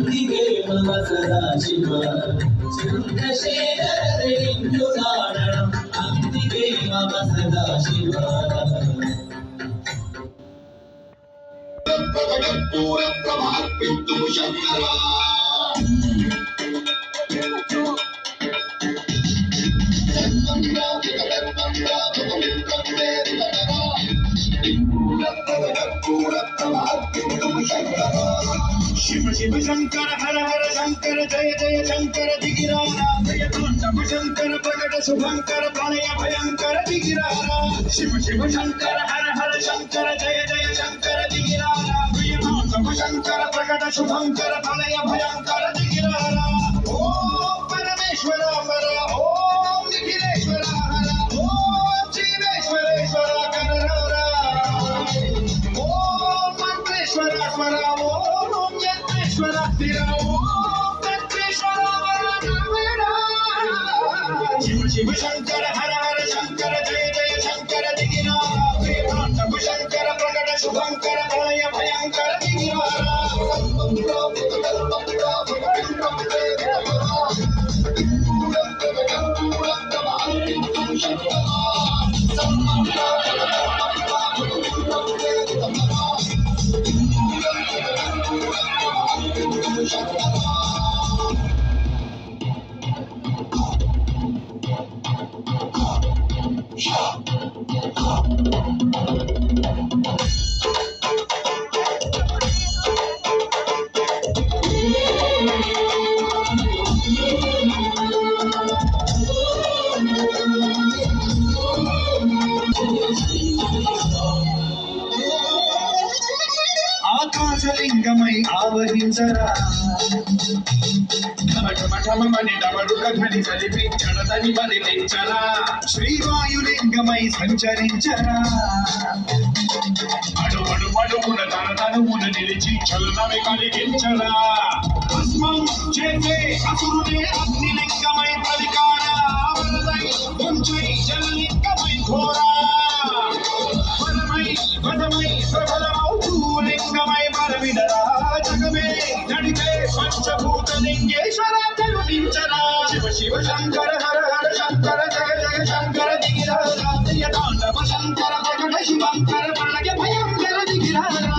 ಅಂದಿಗೆ ಮಮ ಸದಾ ಶಿವ ಚಂದ್ರಶೇಖರದಿಂದುದಾಡണം ಅಂದಿಗೆ ಮಮ ಸದಾ ಶಿವ ಪೂರ ಪ್ರಭಾರ್ಪಿತು ಶಂಕರ शिव शिव शंकर हर हर शंकर जय जय शंकर दिगिरारा जय तांडव शंकर प्रकट शुभंकर प्रणय भयंकर दिगिरारा शिव शिव शंकर हर हर शंकर जय जय शंकर दिगिरारा जय तांडव शंकर प्रकट शुभंकर प्रणय भयंकर दिगिरारा ओम परमेश्वर हर ओम निखिलेश्वर हर ओम शिवेश्वरेश्वर करहरा ओम मंत्रेश्वर स्वर ओम यंत्रेश्वर स्थिर ओम तत्रेश्वर शिव शिव शंकर हर हर शंकर जय जय शंकर दिगिरारा जय तांडव शंकर प्रकट शुभंकर प्रणय भयंकर दिगिरारा ఆకాశలింగమై ఆవహించరా ఢమఢమఢమని డమరుక ధ్వని కలిపి జడతని బలిలించరా శ్రీవాయులింగమై సంచరించరా అడుగున తన తనువున నిలిచి చలనమే కలిగించరా భస్మం చేసే అసురునే అగ్నిలింగమై పలికారా వరదై ఉంచై జలలింగమై ఘోరా వరమై ప్రబలమౌ లింగమై బలవిడరా జగమే నడిపే పంచభూత లింగేశ్వర కరుణించరా శివ శివ శంకర హర హర శంకర జయ జయ శంకర దిగిరారా జయ తాండవ శంకర ప్రకట శివంకర ప్రణయ భయంకర దిగిరారా